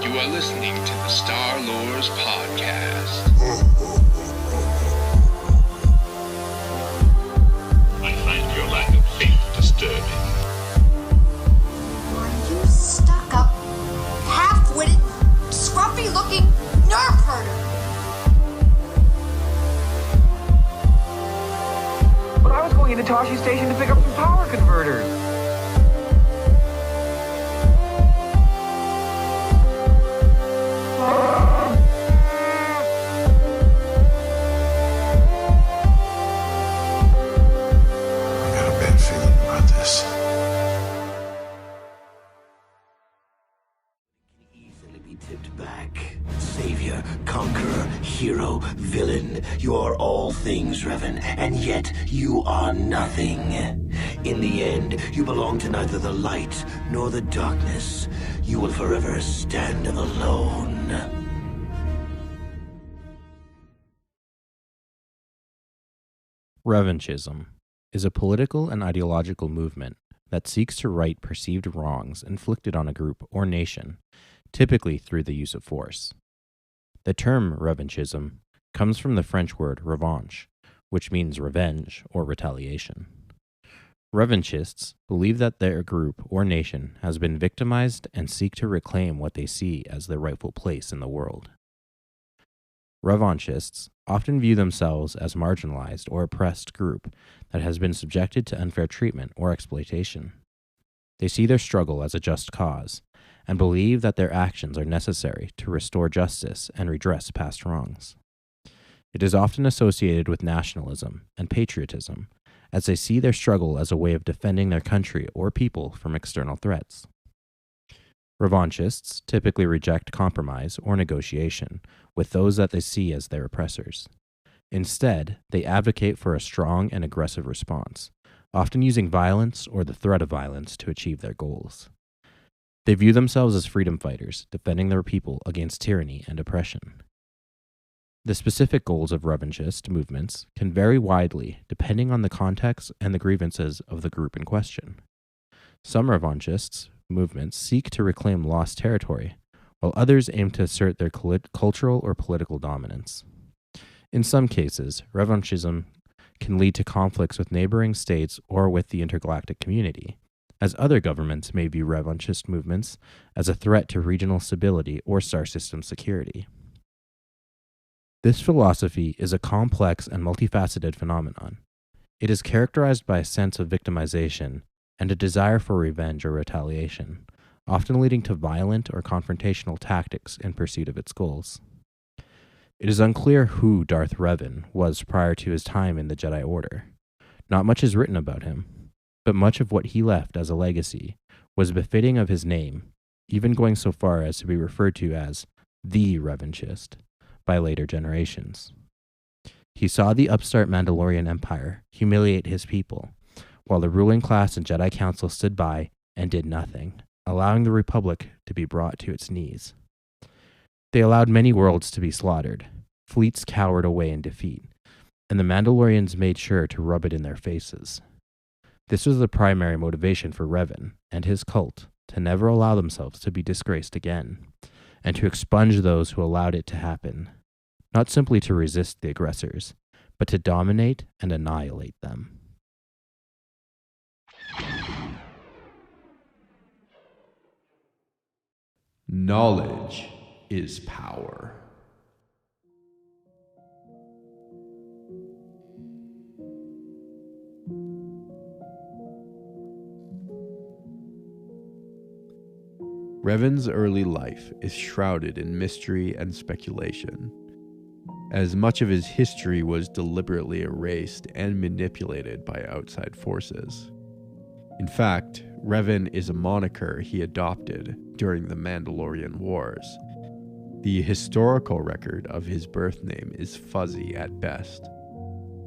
You are listening to the Star Lores Podcast. I find your lack of faith disturbing. Are you stuck-up, half-witted, scruffy-looking nerf herder? But I was going into Tashi Station to pick up some power converters. Savior, conqueror, hero, villain. You are all things, Revan, and yet you are nothing. In the end, you belong to neither the light nor the darkness. You will forever stand alone. Revanchism is a political and ideological movement that seeks to right perceived wrongs inflicted on a group or nation, typically through the use of force. The term revanchism comes from the French word revanche, which means revenge or retaliation. Revanchists believe that their group or nation has been victimized and seek to reclaim what they see as their rightful place in the world. Revanchists often view themselves as marginalized or oppressed group that has been subjected to unfair treatment or exploitation. They see their struggle as a just cause and believe that their actions are necessary to restore justice and redress past wrongs. It is often associated with nationalism and patriotism, as they see their struggle as a way of defending their country or people from external threats. Revanchists typically reject compromise or negotiation with those that they see as their oppressors. Instead, they advocate for a strong and aggressive response, often using violence or the threat of violence to achieve their goals. They view themselves as freedom fighters, defending their people against tyranny and oppression. The specific goals of revanchist movements can vary widely depending on the context and the grievances of the group in question. Some revanchist movements seek to reclaim lost territory, while others aim to assert their cultural or political dominance. In some cases, revanchism can lead to conflicts with neighboring states or with the intergalactic community, as other governments may view revanchist movements as a threat to regional stability or star system security. This philosophy is a complex and multifaceted phenomenon. It is characterized by a sense of victimization and a desire for revenge or retaliation, often leading to violent or confrontational tactics in pursuit of its goals. It is unclear who Darth Revan was prior to his time in the Jedi Order. Not much is written about him, but much of what he left as a legacy was befitting of his name, even going so far as to be referred to as the Revanchist by later generations. He saw the upstart Mandalorian Empire humiliate his people, while the ruling class and Jedi Council stood by and did nothing, allowing the Republic to be brought to its knees. They allowed many worlds to be slaughtered, fleets cowered away in defeat, and the Mandalorians made sure to rub it in their faces. This was the primary motivation for Revan and his cult to never allow themselves to be disgraced again, and to expunge those who allowed it to happen, not simply to resist the aggressors, but to dominate and annihilate them. Knowledge is power. Revan's early life is shrouded in mystery and speculation, as much of his history was deliberately erased and manipulated by outside forces. In fact, Revan is a moniker he adopted during the Mandalorian Wars. The historical record of his birth name is fuzzy at best.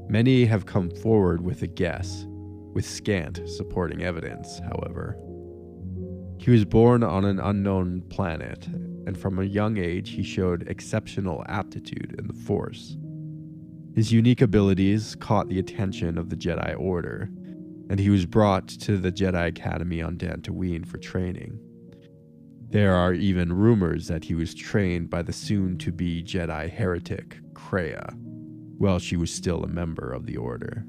Many have come forward with a guess, with scant supporting evidence, however. He was born on an unknown planet, and from a young age he showed exceptional aptitude in the Force. His unique abilities caught the attention of the Jedi Order, and he was brought to the Jedi Academy on Dantooine for training. There are even rumors that he was trained by the soon-to-be Jedi heretic Kreia, while she was still a member of the Order.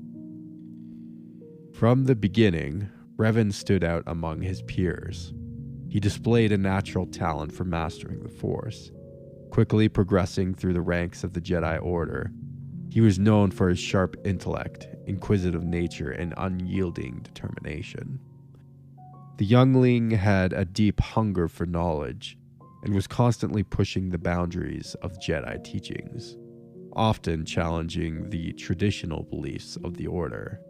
From the beginning, Revan stood out among his peers. He displayed a natural talent for mastering the Force, quickly progressing through the ranks of the Jedi Order. He was known for his sharp intellect, inquisitive nature, and unyielding determination. The youngling had a deep hunger for knowledge and was constantly pushing the boundaries of Jedi teachings, often challenging the traditional beliefs of the Order.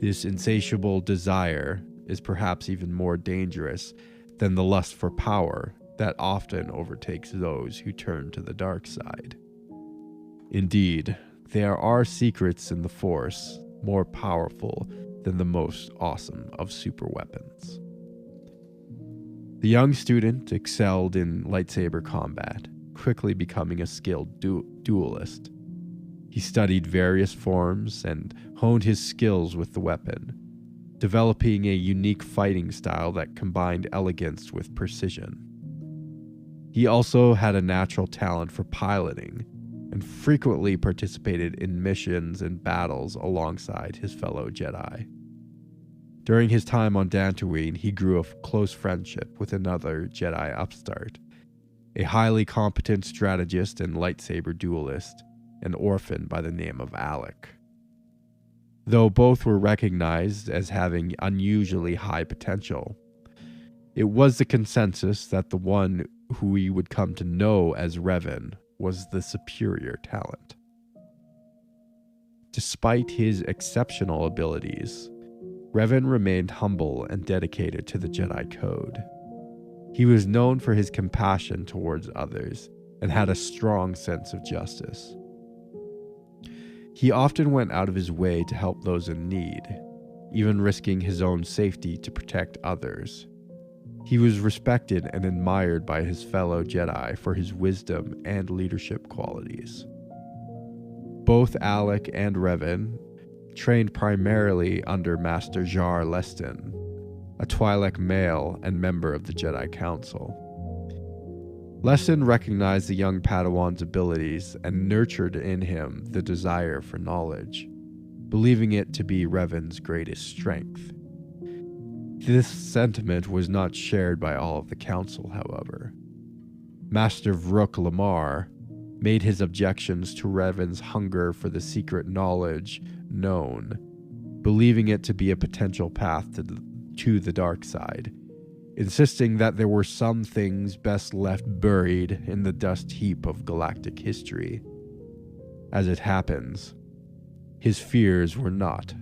This insatiable desire is perhaps even more dangerous than the lust for power that often overtakes those who turn to the dark side. Indeed, there are secrets in the Force more powerful than the most awesome of superweapons. The young student excelled in lightsaber combat, quickly becoming a skilled duelist. He studied various forms and honed his skills with the weapon, developing a unique fighting style that combined elegance with precision. He also had a natural talent for piloting and frequently participated in missions and battles alongside his fellow Jedi. During his time on Dantooine, he grew a close friendship with another Jedi upstart, a highly competent strategist and lightsaber duelist, an orphan by the name of Alec. Though both were recognized as having unusually high potential, it was the consensus that the one who we would come to know as Revan was the superior talent. Despite his exceptional abilities, Revan remained humble and dedicated to the Jedi Code. He was known for his compassion towards others and had a strong sense of justice. He often went out of his way to help those in need, even risking his own safety to protect others. He was respected and admired by his fellow Jedi for his wisdom and leadership qualities. Both Alec and Revan trained primarily under Master Jar Lestin, a Twi'lek male and member of the Jedi Council. Lestin recognized the young Padawan's abilities and nurtured in him the desire for knowledge, believing it to be Revan's greatest strength. This sentiment was not shared by all of the Council, however. Master Vrook Lamar made his objections to Revan's hunger for the secret knowledge known, believing it to be a potential path to the dark side, insisting that there were some things best left buried in the dust heap of galactic history. As it happens, his fears were not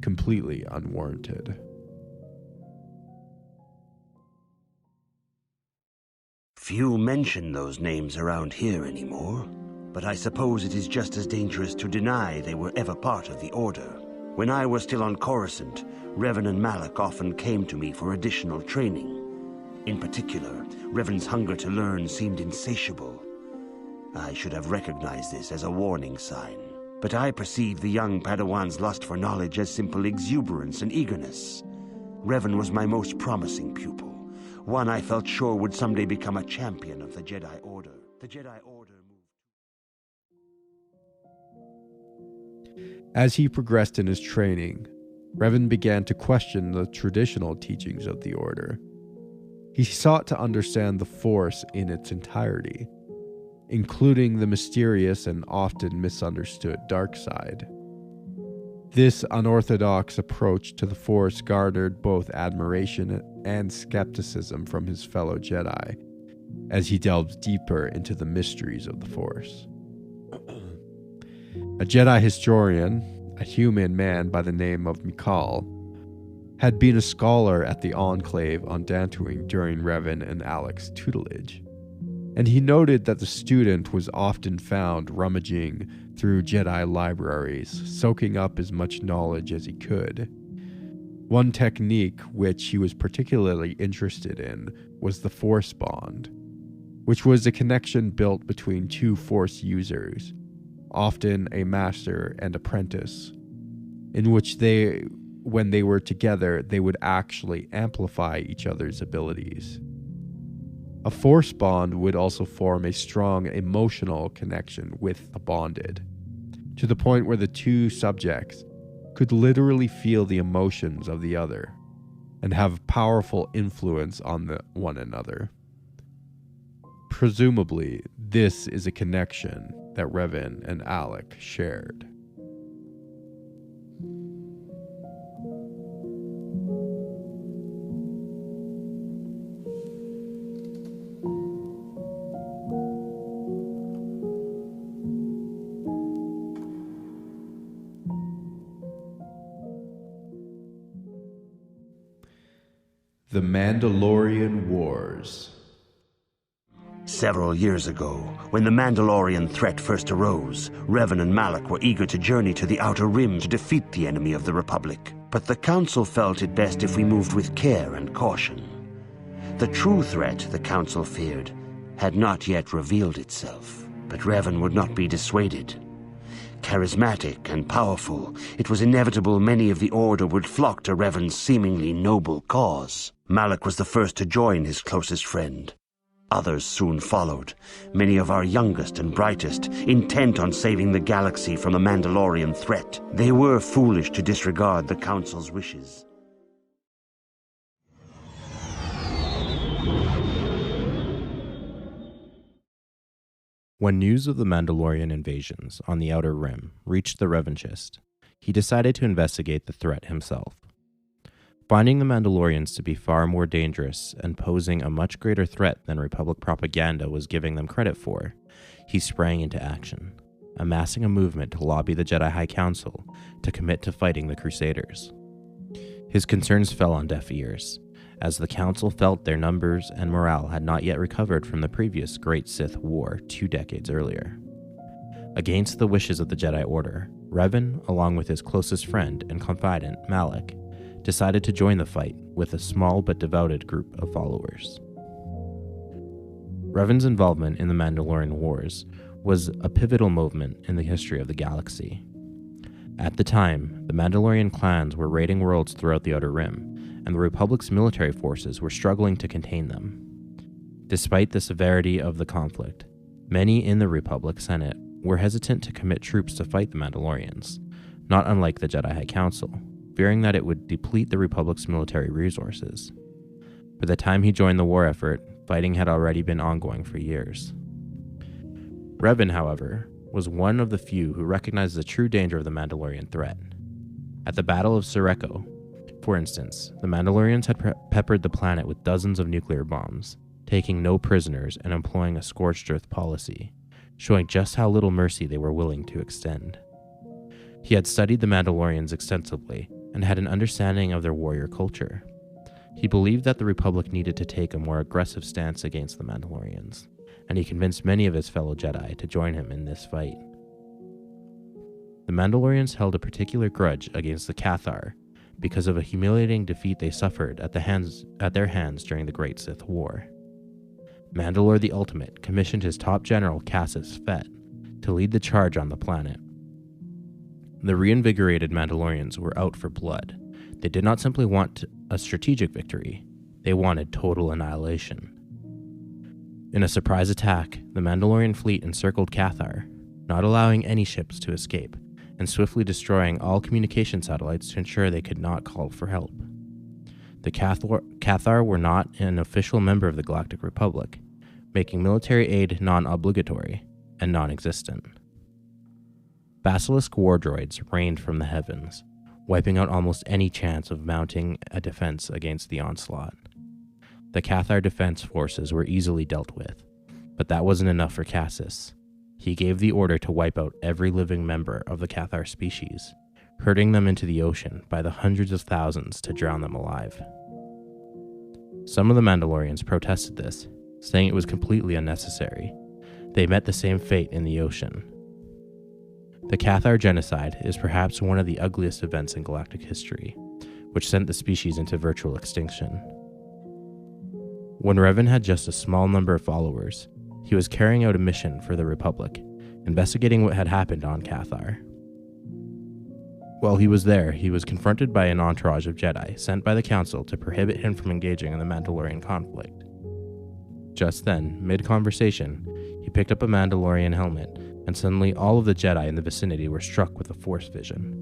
completely unwarranted. Few mention those names around here anymore, but I suppose it is just as dangerous to deny they were ever part of the Order. When I was still on Coruscant, Revan and Malak often came to me for additional training. In particular, Revan's hunger to learn seemed insatiable. I should have recognized this as a warning sign, but I perceived the young Padawan's lust for knowledge as simple exuberance and eagerness. Revan was my most promising pupil, one I felt sure would someday become a champion of the Jedi Order. The Jedi Order moved. As he progressed in his training, Revan began to question the traditional teachings of the Order. He sought to understand the Force in its entirety, including the mysterious and often misunderstood dark side. This unorthodox approach to the Force garnered both admiration and skepticism from his fellow Jedi as he delved deeper into the mysteries of the Force. A Jedi historian, a human man by the name of Mikal, had been a scholar at the Enclave on Dantooine during Revan and Alec's tutelage, and he noted that the student was often found rummaging through Jedi libraries, soaking up as much knowledge as he could. One technique which he was particularly interested in was the Force Bond, which was a connection built between two Force users, often a master and apprentice, in which when they were together, they would actually amplify each other's abilities. A force bond would also form a strong emotional connection with the bonded, to the point where the two subjects could literally feel the emotions of the other and have powerful influence on one another. Presumably, this is a connection that Revan and Alec shared. The Mandalorian Wars. Several years ago, when the Mandalorian threat first arose, Revan and Malak were eager to journey to the Outer Rim to defeat the enemy of the Republic. But the Council felt it best if we moved with care and caution. The true threat, the Council feared, had not yet revealed itself. But Revan would not be dissuaded. Charismatic and powerful, it was inevitable many of the Order would flock to Revan's seemingly noble cause. Malak was the first to join his closest friend. Others soon followed, many of our youngest and brightest, intent on saving the galaxy from the Mandalorian threat. They were foolish to disregard the Council's wishes. When news of the Mandalorian invasions on the Outer Rim reached the Revanchist, he decided to investigate the threat himself. Finding the Mandalorians to be far more dangerous and posing a much greater threat than Republic propaganda was giving them credit for, he sprang into action, amassing a movement to lobby the Jedi High Council to commit to fighting the Crusaders. His concerns fell on deaf ears, as the Council felt their numbers and morale had not yet recovered from the previous Great Sith War 2 decades earlier. Against the wishes of the Jedi Order, Revan, along with his closest friend and confidant, Malak, decided to join the fight with a small but devoted group of followers. Revan's involvement in the Mandalorian Wars was a pivotal moment in the history of the galaxy. At the time, the Mandalorian clans were raiding worlds throughout the Outer Rim, and the Republic's military forces were struggling to contain them. Despite the severity of the conflict, many in the Republic Senate were hesitant to commit troops to fight the Mandalorians, not unlike the Jedi High Council, fearing that it would deplete the Republic's military resources. By the time he joined the war effort, fighting had already been ongoing for years. Revan, however, was one of the few who recognized the true danger of the Mandalorian threat. At the Battle of Sureko, for instance, the Mandalorians had peppered the planet with dozens of nuclear bombs, taking no prisoners and employing a scorched earth policy, showing just how little mercy they were willing to extend. He had studied the Mandalorians extensively and had an understanding of their warrior culture. He believed that the Republic needed to take a more aggressive stance against the Mandalorians, and he convinced many of his fellow Jedi to join him in this fight. The Mandalorians held a particular grudge against the Cathar because of a humiliating defeat they suffered at their hands during the Great Sith War. Mandalore the Ultimate commissioned his top general Cassius Fett to lead the charge on the planet. The reinvigorated Mandalorians were out for blood. They did not simply want a strategic victory, they wanted total annihilation. In a surprise attack, the Mandalorian fleet encircled Cathar, not allowing any ships to escape, and swiftly destroying all communication satellites to ensure they could not call for help. The Cathar were not an official member of the Galactic Republic, making military aid non-obligatory and non-existent. Basilisk war droids rained from the heavens, wiping out almost any chance of mounting a defense against the onslaught. The Cathar defense forces were easily dealt with, but that wasn't enough for Cassius. He gave the order to wipe out every living member of the Cathar species, herding them into the ocean by the hundreds of thousands to drown them alive. Some of the Mandalorians protested this, saying it was completely unnecessary. They met the same fate in the ocean. The Cathar genocide is perhaps one of the ugliest events in galactic history, which sent the species into virtual extinction. When Revan had just a small number of followers, he was carrying out a mission for the Republic, investigating what had happened on Cathar. While he was there, he was confronted by an entourage of Jedi sent by the Council to prohibit him from engaging in the Mandalorian conflict. Just then, mid-conversation, he picked up a Mandalorian helmet, and suddenly all of the Jedi in the vicinity were struck with a Force vision,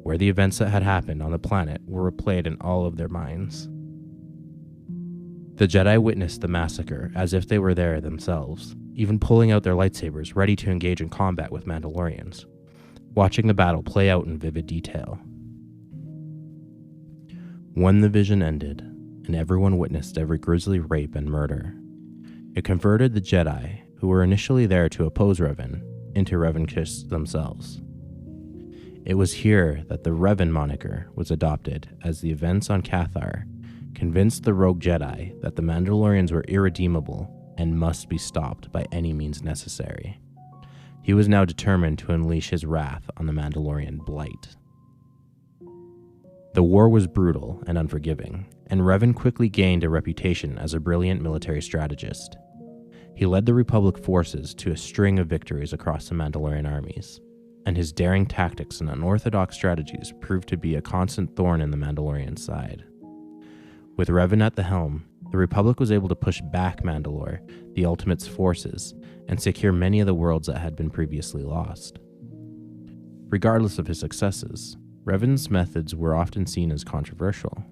where the events that had happened on the planet were replayed in all of their minds. The Jedi witnessed the massacre as if they were there themselves, even pulling out their lightsabers ready to engage in combat with Mandalorians, watching the battle play out in vivid detail. When the vision ended, and everyone witnessed every grisly rape and murder, it converted the Jedi, who were initially there to oppose Revan, into Revanchists themselves. It was here that the Revan moniker was adopted, as the events on Cathar convinced the rogue Jedi that the Mandalorians were irredeemable and must be stopped by any means necessary. He was now determined to unleash his wrath on the Mandalorian blight. The war was brutal and unforgiving, and Revan quickly gained a reputation as a brilliant military strategist. He led the Republic forces to a string of victories across the Mandalorian armies, and his daring tactics and unorthodox strategies proved to be a constant thorn in the Mandalorian side. With Revan at the helm, the Republic was able to push back Mandalore, the Ultimate's forces, and secure many of the worlds that had been previously lost. Regardless of his successes, Revan's methods were often seen as controversial.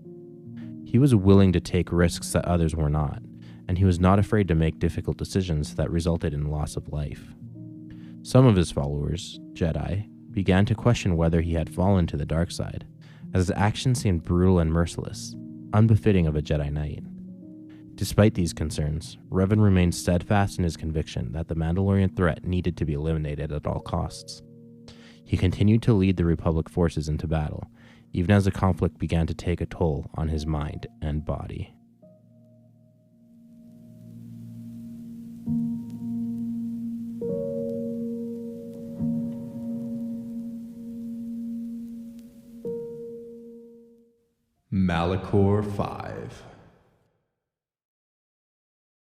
He was willing to take risks that others were not, and he was not afraid to make difficult decisions that resulted in loss of life. Some of his followers, Jedi, began to question whether he had fallen to the dark side, as his actions seemed brutal and merciless, unbefitting of a Jedi Knight. Despite these concerns, Revan remained steadfast in his conviction that the Mandalorian threat needed to be eliminated at all costs. He continued to lead the Republic forces into battle, even as the conflict began to take a toll on his mind and body. Malachor 5.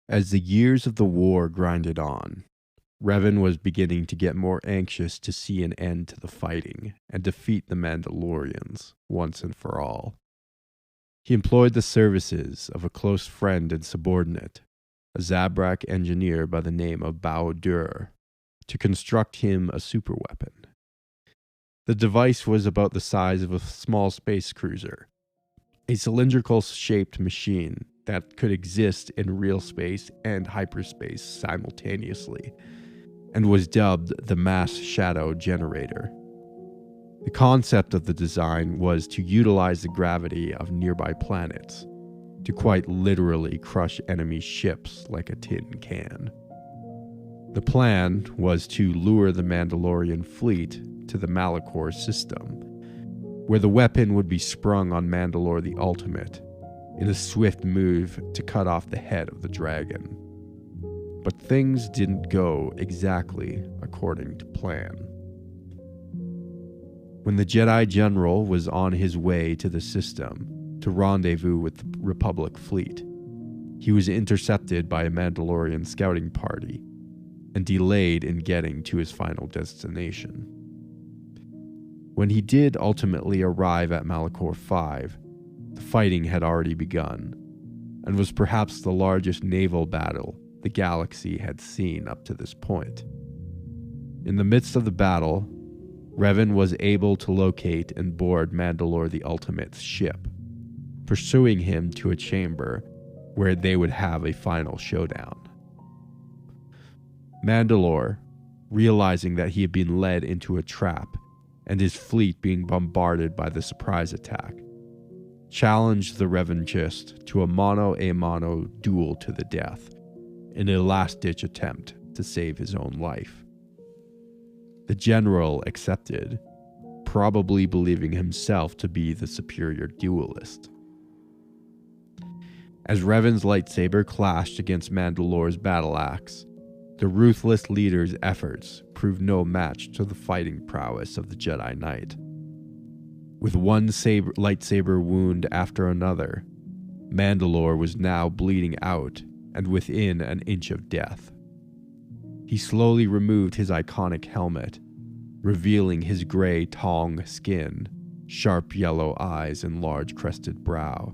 As the years of the war grinded on, Revan was beginning to get more anxious to see an end to the fighting and defeat the Mandalorians once and for all. He employed the services of a close friend and subordinate, a Zabrak engineer by the name of Bao-Dur, to construct him a superweapon. The device was about the size of a small space cruiser, a cylindrical-shaped machine that could exist in real space and hyperspace simultaneously, and was dubbed the Mass Shadow Generator. The concept of the design was to utilize the gravity of nearby planets to quite literally crush enemy ships like a tin can. The plan was to lure the Mandalorian fleet to the Malachor system, where the weapon would be sprung on Mandalore the Ultimate in a swift move to cut off the head of the dragon. But things didn't go exactly according to plan. When the Jedi General was on his way to the system to rendezvous with the Republic fleet, he was intercepted by a Mandalorian scouting party and delayed in getting to his final destination. When he did ultimately arrive at Malachor 5, the fighting had already begun, and was perhaps the largest naval battle the galaxy had seen up to this point. In the midst of the battle, Revan was able to locate and board Mandalore the Ultimate's ship, pursuing him to a chamber where they would have a final showdown. Mandalore, realizing that he had been led into a trap and his fleet being bombarded by the surprise attack, challenged the Revanchist to a mano-a-mano duel to the death in a last-ditch attempt to save his own life. The general accepted, probably believing himself to be the superior duelist. As Revan's lightsaber clashed against Mandalore's battle axe, the ruthless leader's efforts proved no match to the fighting prowess of the Jedi Knight. With one lightsaber wound after another, Mandalore was now bleeding out and within an inch of death. He slowly removed his iconic helmet, revealing his gray tong skin, sharp yellow eyes, and large crested brow.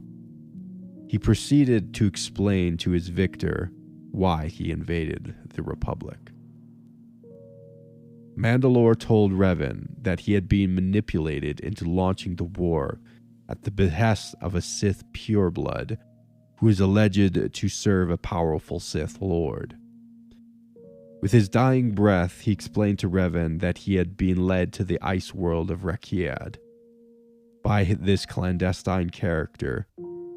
He proceeded to explain to his victor why he invaded the Republic. Mandalore told Revan that he had been manipulated into launching the war at the behest of a Sith pureblood who is alleged to serve a powerful Sith Lord. With his dying breath, he explained to Revan that he had been led to the ice world of Rekiad by this clandestine character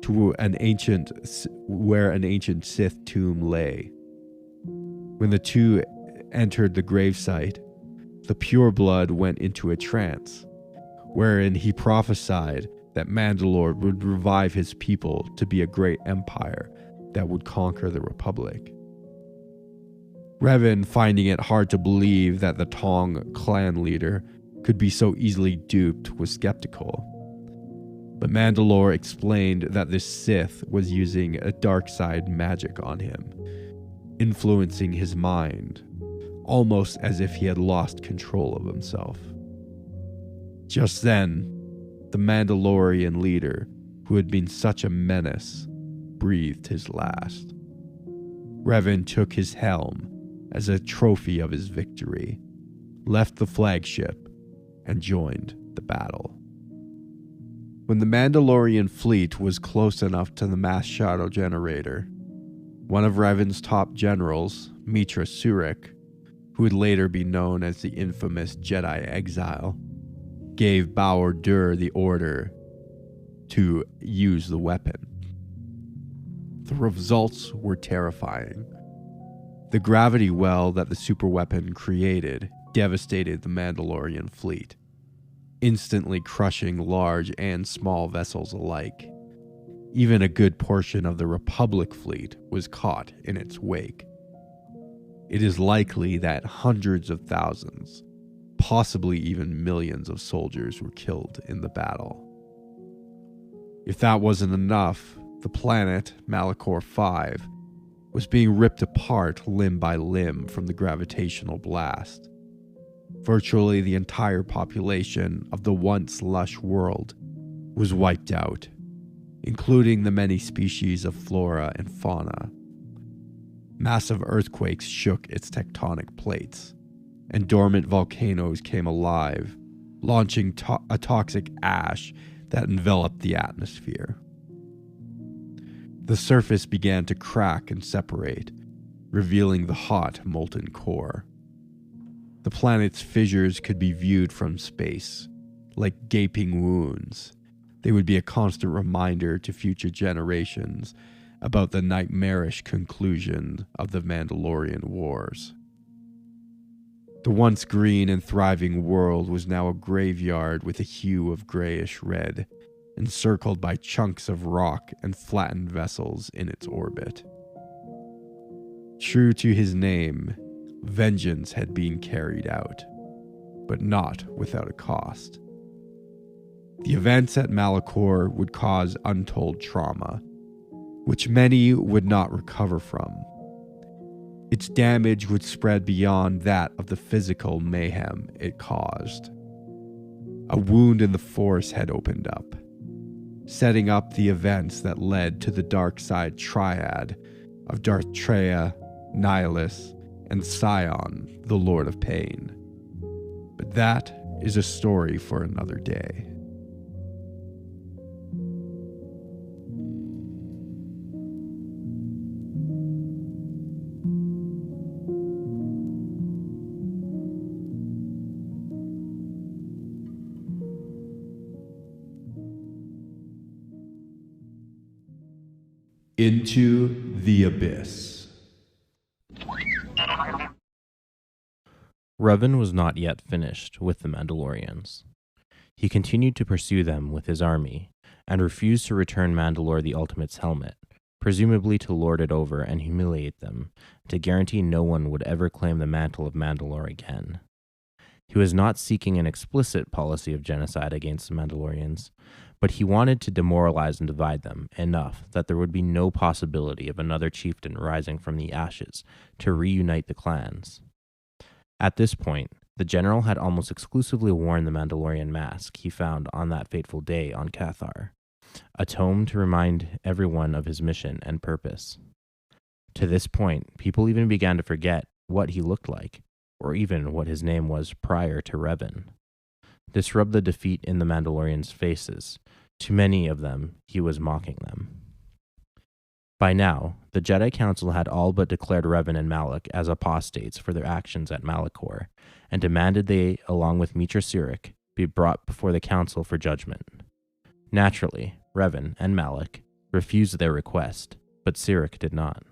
to where an ancient Sith tomb lay. When the two entered the gravesite, the pureblood went into a trance, wherein he prophesied that Mandalore would revive his people to be a great empire that would conquer the Republic. Revan, finding it hard to believe that the Tong clan leader could be so easily duped, was skeptical. But Mandalore explained that this Sith was using a dark side magic on him, influencing his mind, almost as if he had lost control of himself. Just then, the Mandalorian leader, who had been such a menace, breathed his last. Revan took his helm as a trophy of his victory, left the flagship, and joined the battle. When the Mandalorian fleet was close enough to the mass shadow generator, one of Revan's top generals, Mitra Surik, who would later be known as the infamous Jedi Exile, gave Bao-Dur the order to use the weapon. The results were terrifying. The gravity well that the superweapon created devastated the Mandalorian fleet, instantly crushing large and small vessels alike. Even a good portion of the Republic fleet was caught in its wake. It is likely that hundreds of thousands, possibly even millions of soldiers were killed in the battle. If that wasn't enough, the planet, Malachor 5, was being ripped apart limb by limb from the gravitational blast. Virtually the entire population of the once lush world was wiped out, including the many species of flora and fauna. Massive earthquakes shook its tectonic plates, and dormant volcanoes came alive, launching a toxic ash that enveloped the atmosphere. The surface began to crack and separate, revealing the hot, molten core. The planet's fissures could be viewed from space, like gaping wounds. They would be a constant reminder to future generations about the nightmarish conclusion of the Mandalorian Wars. The once green and thriving world was now a graveyard with a hue of grayish red, encircled by chunks of rock and flattened vessels in its orbit. True to his name, vengeance had been carried out, but not without a cost. The events at Malachor would cause untold trauma, which many would not recover from. Its damage would spread beyond that of the physical mayhem it caused. A wound in the Force had opened up, setting up the events that led to the dark side triad of Darth Treya, Nihilus, and Sion, the Lord of Pain. But that is a story for another day. Into the Abyss. Revan was not yet finished with the Mandalorians. He continued to pursue them with his army, and refused to return Mandalore the Ultimate's helmet, presumably to lord it over and humiliate them, to guarantee no one would ever claim the mantle of Mandalore again. He was not seeking an explicit policy of genocide against the Mandalorians, but he wanted to demoralize and divide them enough that there would be no possibility of another chieftain rising from the ashes to reunite the clans. At this point, the general had almost exclusively worn the Mandalorian mask he found on that fateful day on Cathar, a tome to remind everyone of his mission and purpose. To this point, people even began to forget what he looked like, or even what his name was prior to Revan. This rubbed the defeat in the Mandalorians' faces. To many of them, he was mocking them. By now, the Jedi Council had all but declared Revan and Malak as apostates for their actions at Malachor, and demanded they, along with Mitra Sirik, be brought before the Council for judgment. Naturally, Revan and Malak refused their request, but Sirik did not.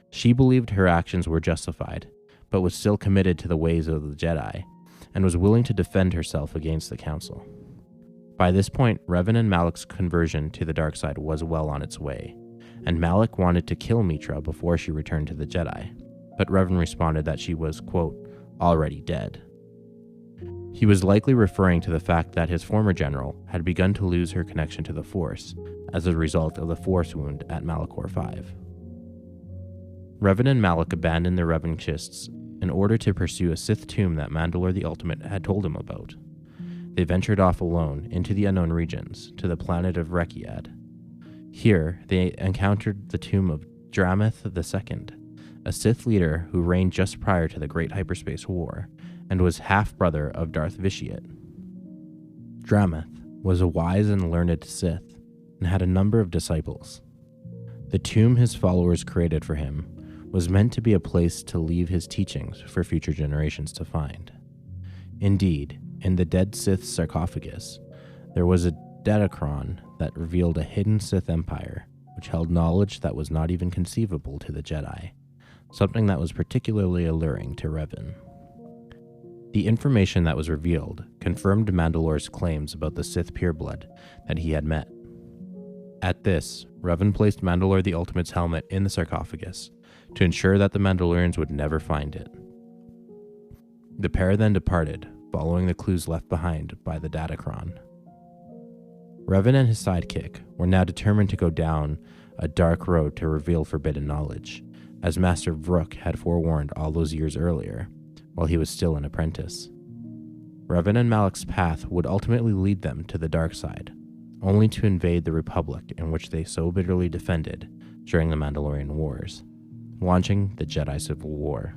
She believed her actions were justified, but was still committed to the ways of the Jedi, and was willing to defend herself against the Council. By this point, Revan and Malak's conversion to the dark side was well on its way, and Malak wanted to kill Mitra before she returned to the Jedi, but Revan responded that she was, quote, already dead. He was likely referring to the fact that his former general had begun to lose her connection to the Force as a result of the Force wound at Malachor 5. Revan and Malak abandoned the Revanchists in order to pursue a Sith tomb that Mandalore the Ultimate had told him about. They ventured off alone into the unknown regions to the planet of Rekiad. Here, they encountered the tomb of Drameth II, a Sith leader who reigned just prior to the Great Hyperspace War, and was half-brother of Darth Vitiate. Drameth was a wise and learned Sith, and had a number of disciples. The tomb his followers created for him was meant to be a place to leave his teachings for future generations to find. Indeed, in the dead Sith's sarcophagus, there was a Datacron that revealed a hidden Sith empire, which held knowledge that was not even conceivable to the Jedi, something that was particularly alluring to Revan. The information that was revealed confirmed Mandalore's claims about the Sith pureblood that he had met. At this, Revan placed Mandalore the Ultimate's helmet in the sarcophagus to ensure that the Mandalorians would never find it. The pair then departed, following the clues left behind by the Datacron. Revan and his sidekick were now determined to go down a dark road to reveal forbidden knowledge, as Master Vrook had forewarned all those years earlier, while he was still an apprentice. Revan and Malak's path would ultimately lead them to the dark side, only to invade the Republic in which they so bitterly defended during the Mandalorian Wars, launching the Jedi Civil War.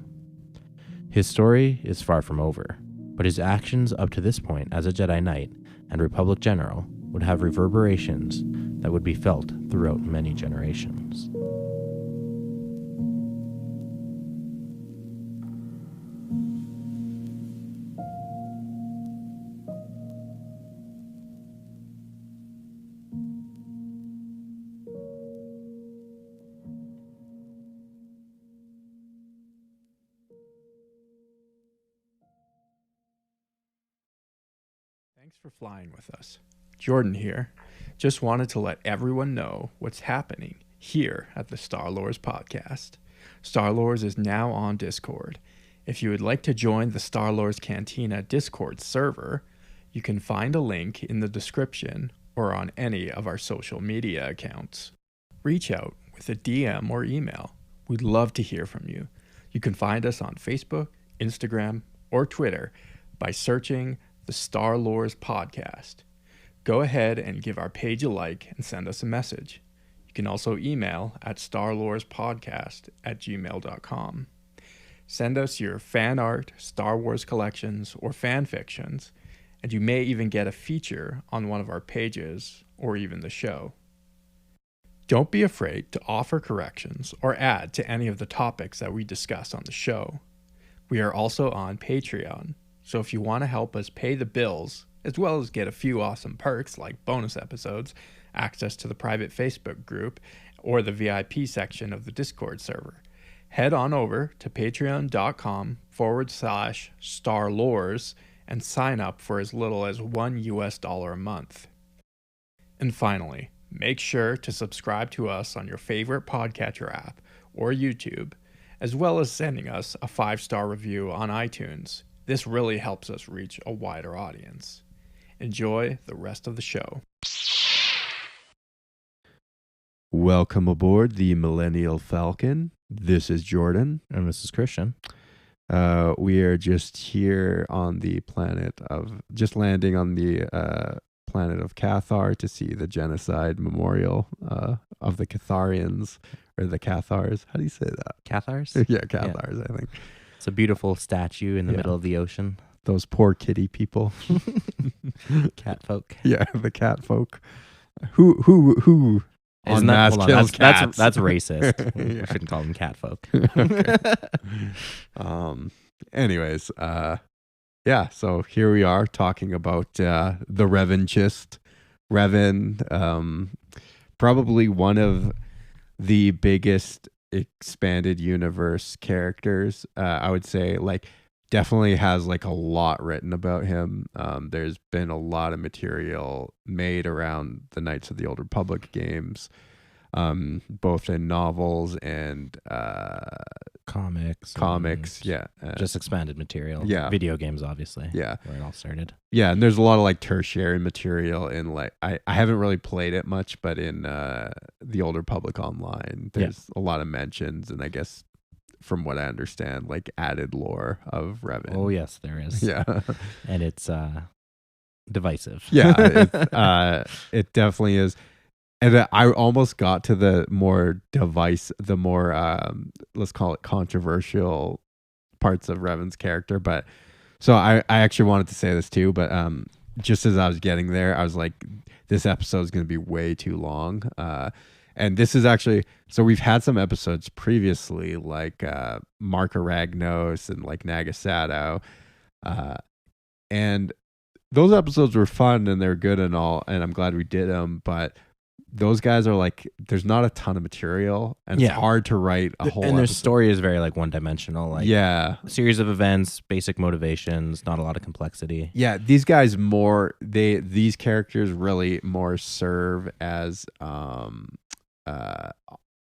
His story is far from over, but his actions up to this point as a Jedi Knight and Republic General would have reverberations that would be felt throughout many generations. Thanks for flying with us. Jordan here. Just wanted to let everyone know what's happening here at the Star Lords podcast. Star Lords is now on Discord. If you would like to join the Star Lords Cantina Discord server, you can find a link in the description or on any of our social media accounts. Reach out with a DM or email. We'd love to hear from you. You can find us on Facebook, Instagram, or Twitter by searching the Star Lords podcast. Go ahead and give our page a like and send us a message. You can also email at starlordspodcast@gmail.com. Send us your fan art, Star Wars collections, or fan fictions, and you may even get a feature on one of our pages or even the show. Don't be afraid to offer corrections or add to any of the topics that we discuss on the show. We are also on Patreon, so if you want to help us pay the bills, as well as get a few awesome perks like bonus episodes, access to the private Facebook group, or the VIP section of the Discord server, head on over to patreon.com/starlores and sign up for as little as $1 a month. And finally, make sure to subscribe to us on your favorite podcatcher app or YouTube, as well as sending us a 5-star review on iTunes. This really helps us reach a wider audience. Enjoy the rest of the show. Welcome aboard the Millennial Falcon. This is Jordan. And this is Christian. We are just here on the planet of, just landing on the planet of Cathar to see the genocide memorial of the Catharians, or the Cathars. How do you say that? Cathars? Yeah, Cathars, I think. It's a beautiful statue in the middle of the ocean. Those poor kitty people. Cat folk. Yeah, the cat folk. Who Isn't en masse kills cats? That's racist. We Yeah. shouldn't call them cat folk. Anyways, yeah, so here we are talking about the Revanchist. Revan, probably one of the biggest expanded universe characters. I would say, like, definitely has like a lot written about him. There's been a lot of material made around the Knights of the Old Republic games, both in novels and comics. Yeah, Just expanded material. Yeah. Video games, obviously. Yeah. Where it all started. Yeah, and there's a lot of like tertiary material in, like, I haven't really played it much, but in the Old Republic Online, there's a lot of mentions, and I guess from what I understand, like added lore of Revan. Oh, yes, there is. Yeah. And it's divisive. Yeah, it definitely is. And I almost got to the more let's call it controversial parts of Revan's character. But so I actually wanted to say this too, but just as I was getting there, I was like, this episode is going to be way too long. And this is actually, so we've had some episodes previously, like Mark Aragnos and like Nagasato. And those episodes were fun and they're good and all, and I'm glad we did them. But those guys are like, there's not a ton of material, and it's hard to write a whole and their episode. story is very like one-dimensional. Like, Yeah. a series of events, basic motivations, not a lot of complexity. Yeah, these guys these characters really more serve as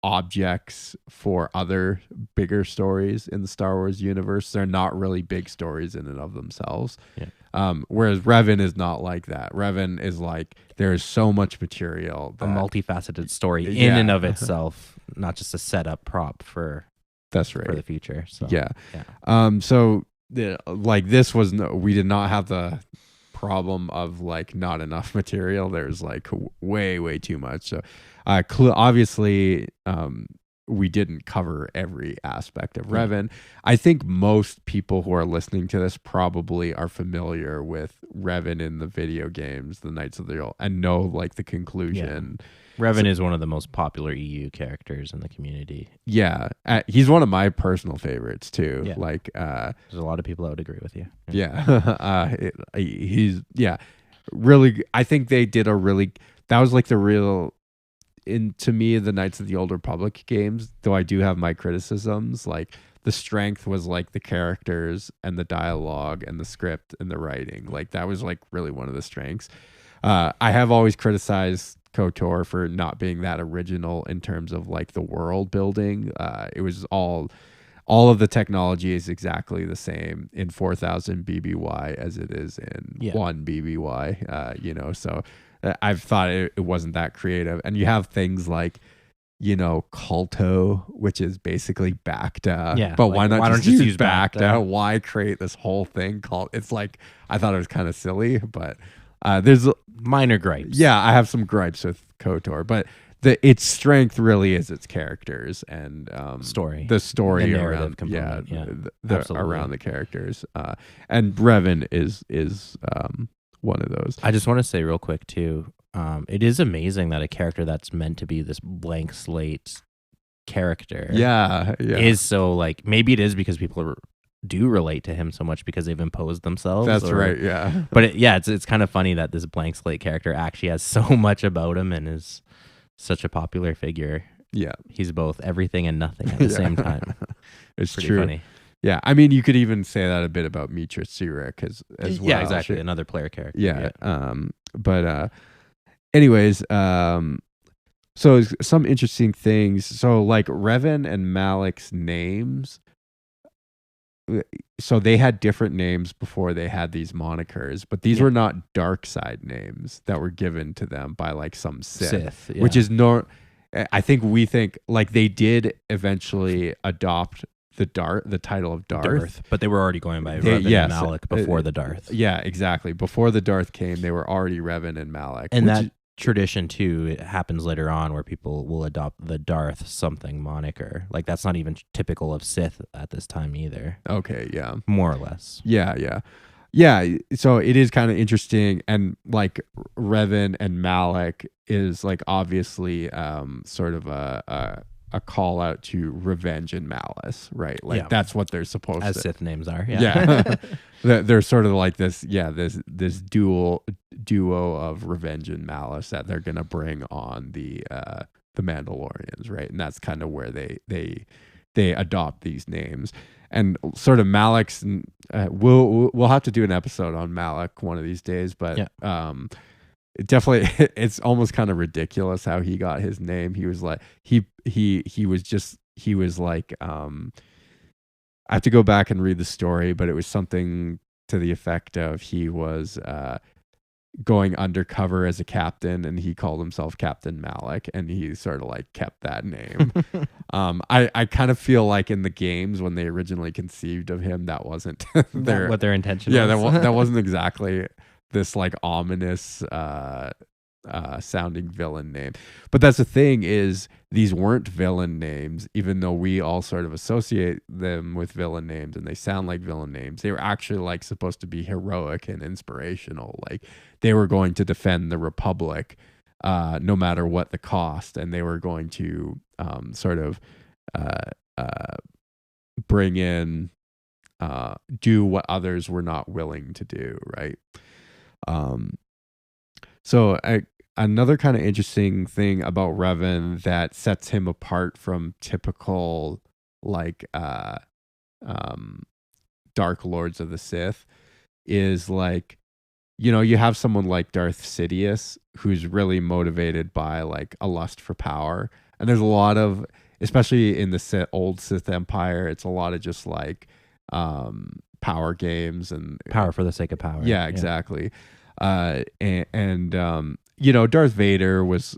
objects for other bigger stories in the Star Wars universe. They're not really big stories in and of themselves. Yeah. Whereas Revan is not like that. Revan is like, there is so much material. A multifaceted story in Yeah. and of itself, not just a setup prop for That's right. for the future. So Yeah. So like this was we did not have the problem of like not enough material. There's like way too much. So obviously we didn't cover every aspect of Revan. I think most people who are listening to this probably are familiar with Revan in the video games, the Knights of the Old, and know like the conclusion. Revan is one of the most popular EU characters in the community. Yeah, he's one of my personal favorites too. Yeah. Like, There's a lot of people that would agree with you. He's really. I think they did that was like the real. To me, the Knights of the Old Republic games, though I do have my criticisms, like the strength was like the characters and the dialogue and the script and the writing. Like that was like really one of the strengths. I have always criticized KOTOR for not being that original in terms of like the world building. It was all of the technology is exactly the same in 4000 BBY as it is in 1 BBY. So I've thought it wasn't that creative. And you have things like, Culto, which is basically Bacta. Yeah, But like, why not why just don't you use use Bacta? Bacta? Why create this whole thing called? It's like, I thought it was kind of silly, but there's Minor gripes. yeah, I have some gripes with KOTOR, but its strength really is its characters and Story. the story The narrative around component, yeah. the Absolutely. around the characters. And Revan is one of those. I just want to say real quick too, it is amazing that a character that's meant to be this blank slate character Yeah. is so like, maybe it is because people do relate to him so much because they've imposed themselves. That's right. Yeah. But it's kind of funny that this blank slate character actually has so much about him and is such a popular figure. Yeah. He's both everything and nothing at the same time. It's Pretty true. funny. Yeah. I mean, you could even say that a bit about Mitra Sirik as well. Yeah, exactly. Another player character. Yeah. But anyways, so some interesting things. So like Revan and Malik's names. So they had different names before they had these monikers, but these were not dark side names that were given to them by like some Sith. Which is I think we think like they did eventually adopt the title of Darth. But they were already going by Revan and Malak before the Darth. Yeah, exactly. Before the Darth came, they were already Revan and Malak. And that tradition too, it happens later on where people will adopt the Darth something moniker. Like that's not even typical of Sith at this time either. Okay, yeah. More or less. Yeah. So it is kind of interesting, and like Revan and Malak is like obviously sort of a call out to revenge and malice, right? Like that's what they're supposed as to. Sith names are. Yeah. They're sort of like this duo of revenge and malice that they're gonna bring on the Mandalorians, right? And that's kind of where they adopt these names. And sort of Malak's, we'll have to do an episode on Malak one of these days, but it definitely, it's almost kind of ridiculous how he got his name. He was like, he was like, I have to go back and read the story, but it was something to the effect of he was going undercover as a captain, and he called himself Captain Malak, and he sort of like kept that name. I kind of feel like in the games when they originally conceived of him, that wasn't what their intention was. Yeah, that wasn't exactly this like ominous sounding villain name. But that's the thing, is these weren't villain names, even though we all sort of associate them with villain names and they sound like villain names. They were actually like supposed to be heroic and inspirational. Like they were going to defend the Republic no matter what the cost, and they were going to sort of bring in do what others were not willing to do, right? So another kind of interesting thing about Revan that sets him apart from typical like Dark Lords of the Sith is like, you know, you have someone like Darth Sidious who's really motivated by like a lust for power, and there's a lot of, especially in the old Sith Empire, it's a lot of just like power games and power for the sake of power. Yeah, exactly. You know, Darth Vader was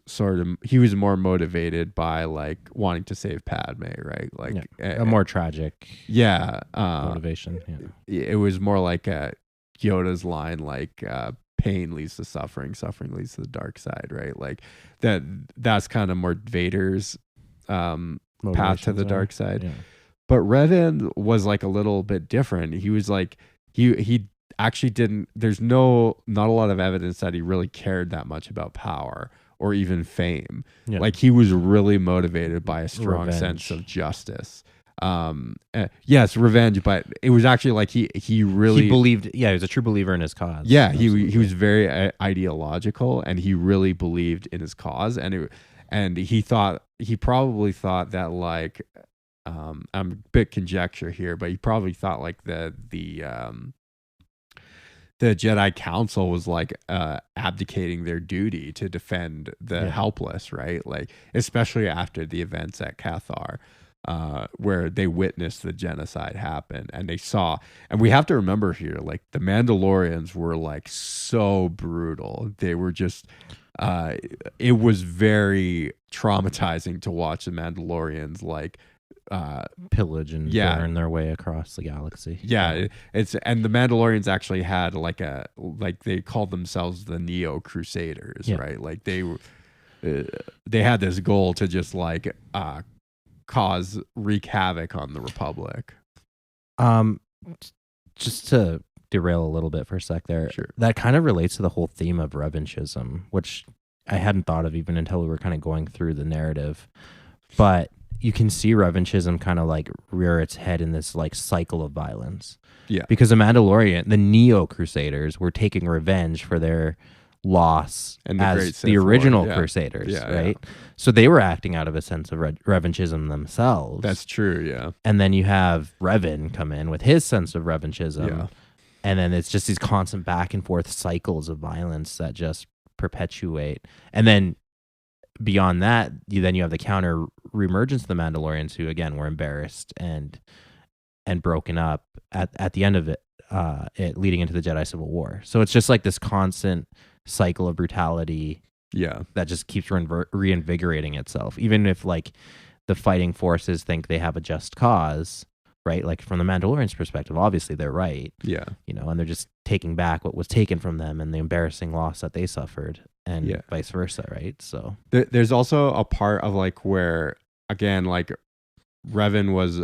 he was more motivated by like wanting to save Padme, right? Like a more tragic motivation. Yeah. It was more like Yoda's line, like pain leads to suffering, suffering leads to the dark side, right? Like that's kind of more Vader's path to the dark side. Yeah. But Revan was like a little bit different. He was like he actually didn't, there's not a lot of evidence that he really cared that much about power or even fame. Yeah. Like he was really motivated by a strong sense of justice. Yes, revenge, but it was actually like he believed, he was a true believer in his cause. Yeah, he was very ideological, and he really believed in his cause, and he probably thought that like I'm a bit conjecture here, but he probably thought like the Jedi Council was like abdicating their duty to defend the helpless, right? Like especially after the events at Cathar, where they witnessed the genocide happen, and they saw, and we have to remember here, like the Mandalorians were like so brutal. They were just it was very traumatizing to watch the Mandalorians like pillage and burn their way across the galaxy. And the Mandalorians actually had like they called themselves the Neo Crusaders, right? Like they had this goal to just like wreak havoc on the Republic. Just to derail a little bit for a sec there, sure. That kind of relates to the whole theme of revanchism, which I hadn't thought of even until we were kind of going through the narrative. But you can see revanchism kind of like rear its head in this like cycle of violence. Yeah. Because the Mandalorian, the Neo Crusaders, were taking revenge for their loss and as the original Crusaders, right? Yeah. So they were acting out of a sense of revanchism themselves. That's true, yeah. And then you have Revan come in with his sense of revanchism. Yeah. And then it's just these constant back and forth cycles of violence that just perpetuate. And then beyond that, you have the counter reemergence of the Mandalorians, who again were embarrassed and broken up at the end of it leading into the Jedi Civil War. So it's just like this constant cycle of brutality that just keeps reinvigorating itself, even if like the fighting forces think they have a just cause, right? Like from the Mandalorian's perspective, obviously they're right, Yeah. and they're just taking back what was taken from them and the embarrassing loss that they suffered, and Yeah. vice versa, right? So There's also a part of like where, again, like Revan was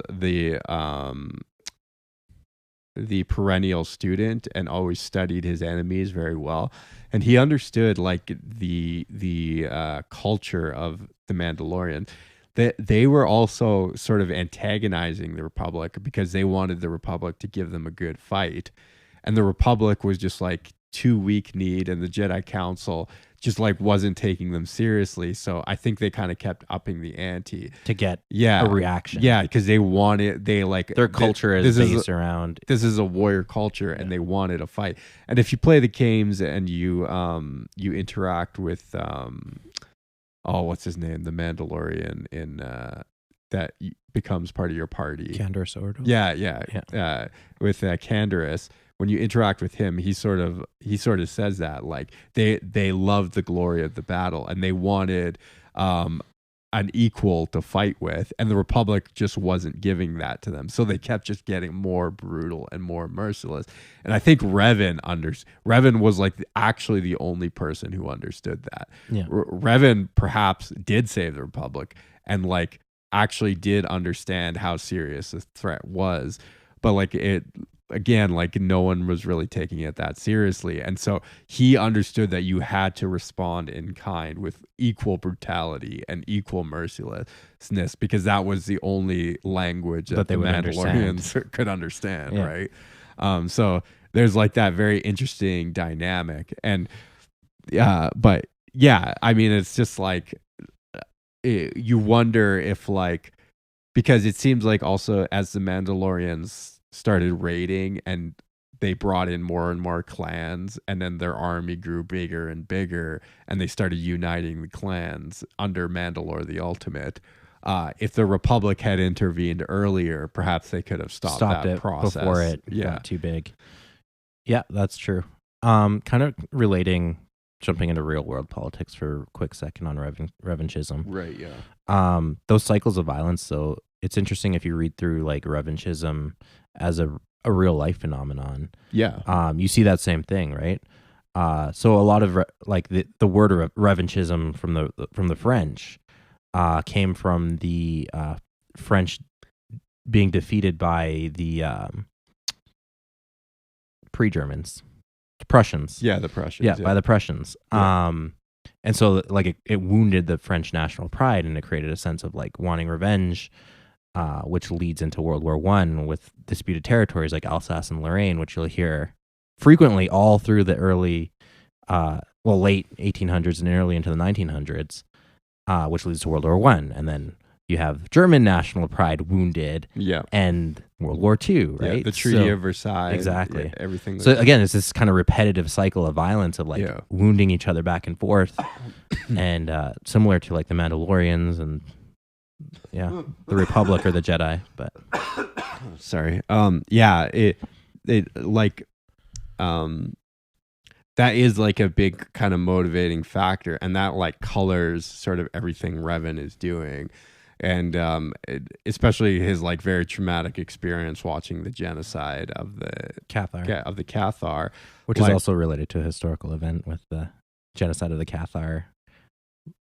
the perennial student and always studied his enemies very well, and he understood like the culture of the Mandalorian. That they were also sort of antagonizing the Republic because they wanted the Republic to give them a good fight, and the Republic was just like too weak-kneed, and the Jedi Council just like wasn't taking them seriously. So I think they kind of kept upping the ante to get yeah a reaction, yeah, because they wanted their culture is this based around this is a warrior culture, and they wanted a fight. And if you play the games and you interact with what's his name, the Mandalorian in that becomes part of your party, Candor Sordo. Yeah. With Canderous, when you interact with him, he sort of says that like they loved the glory of the battle, and they wanted an equal to fight with, and the Republic just wasn't giving that to them, so they kept just getting more brutal and more merciless. And I think Revan was like actually the only person who understood that. Revan perhaps did save the Republic and like actually did understand how serious the threat was, but like it again, like no one was really taking it that seriously. And so he understood that you had to respond in kind with equal brutality and equal mercilessness, because that was the only language that the Mandalorians could understand, right? So there's like that very interesting dynamic. And but yeah, I mean, it's just like you wonder if like, because it seems like also as the Mandalorians started raiding and they brought in more and more clans, and then their army grew bigger and bigger, and they started uniting the clans under Mandalore the Ultimate. If the Republic had intervened earlier, perhaps they could have stopped that it process before it got too big. Yeah, that's true. Kind of jumping into real world politics for a quick second on revanchism. Right, yeah. Those cycles of violence, so it's interesting if you read through like revanchism as a real life phenomenon. Yeah. You see that same thing, right? So a lot of the word revanchism from the French came from the French being defeated by the pre-Germans, Prussians. Yeah, the Prussians. Yeah, by the Prussians. Yeah. And so like it wounded the French national pride, and it created a sense of like wanting revenge, which leads into World War I with disputed territories like Alsace and Lorraine, which you'll hear frequently all through the late 1800s and early into the 1900s, which leads to World War I. And then you have German national pride wounded, and World War II, right? Yeah, the Treaty of Versailles. Exactly. Everything. So again, it's this kind of repetitive cycle of violence of like wounding each other back and forth, and similar to like the Mandalorians and the Republic or the Jedi. But sorry. It like that is like a big kind of motivating factor, and that like colors sort of everything Revan is doing. And especially his like very traumatic experience watching the genocide of the Cathar, which is also related to a historical event with the genocide of the Cathar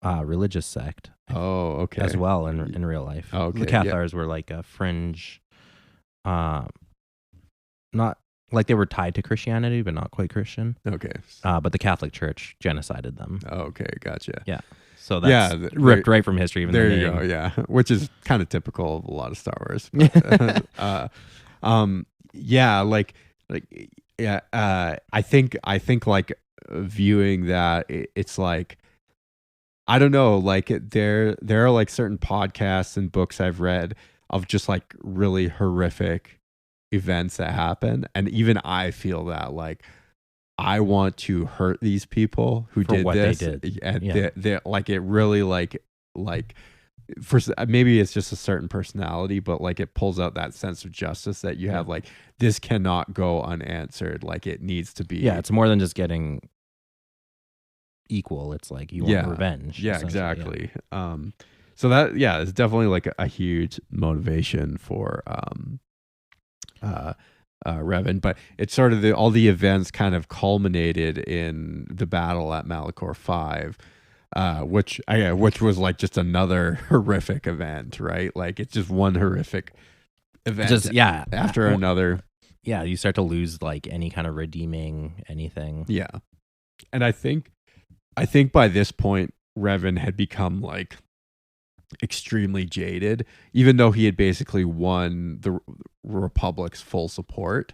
religious sect. Oh, okay. As well in real life. Oh, okay. The Cathars were like a fringe, not like they were tied to Christianity, but not quite Christian. Okay. But the Catholic Church genocided them. Oh, okay, gotcha. Yeah. So that's ripped right from history. Even there you go. Yeah, which is kind of typical of a lot of Star Wars. But, I think like viewing that, it's like, I don't know, like there are like certain podcasts and books I've read of just like really horrific events that happen, and even I feel that like I want to hurt these people who did this. They did. And they like it really like for maybe it's just a certain personality, but like it pulls out that sense of justice that you have. Like this cannot go unanswered. Like it needs to be. Yeah, it's more than just getting equal. It's like you want revenge. Yeah, exactly. So that it's definitely like a huge motivation for Revan, but it's sort of all the events kind of culminated in the battle at Malachor 5, which was like just another horrific event, right? Like it's just one horrific event, after another. Yeah, you start to lose like any kind of redeeming anything. Yeah, and I think by this point, Revan had become like extremely jaded, even though he had basically won the Republic's full support.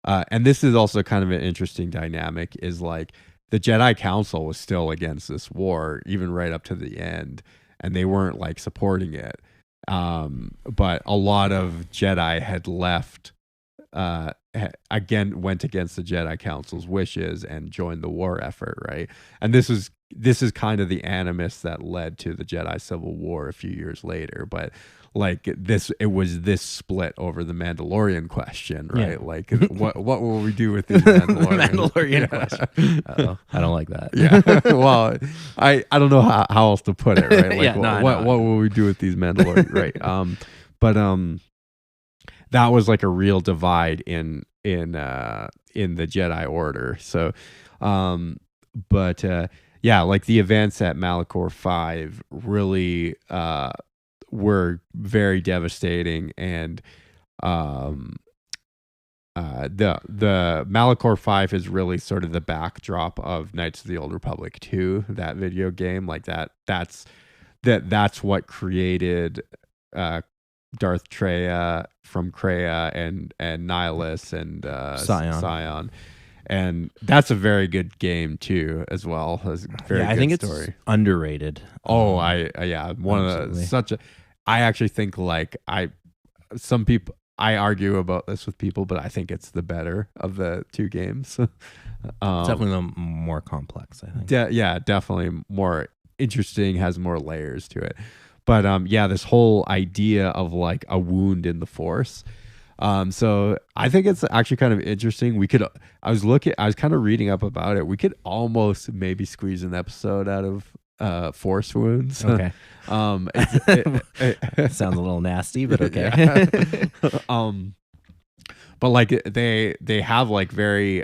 And this is also kind of an interesting dynamic, is like the Jedi Council was still against this war, even right up to the end, and they weren't like supporting it. But a lot of Jedi had left, again, went against the Jedi Council's wishes and joined the war effort, right? And this is kind of the animus that led to the Jedi Civil War a few years later. But like it was this split over the Mandalorian question, right? Yeah. Like what will we do with these Mandalorians? Mandalorian question. I don't like that. Yeah. Well, I don't know how else to put it, right? Like Yeah, what will we do with these Mandalorians, right? But that was like a real divide in the Jedi Order. So, yeah, like the events at Malachor 5 really were very devastating, and the Malachor 5 is really sort of the backdrop of Knights of the Old Republic 2, that video game. Like that's what created Darth Treya from Kreia and Nihilus and Scion. And that's a very good game too, as well. It's a very good I think story. It's underrated. One of the I actually think like some people, I argue about this with people, but I think it's the better of the two games. It's definitely the more complex, I think. Definitely more interesting, has more layers to it. But this whole idea of like a wound in the Force. So I think it's actually kind of interesting. I was kind of reading up about it. We could almost maybe squeeze an episode out of Force wounds. Okay. It sounds a little nasty, but okay. But like they have like very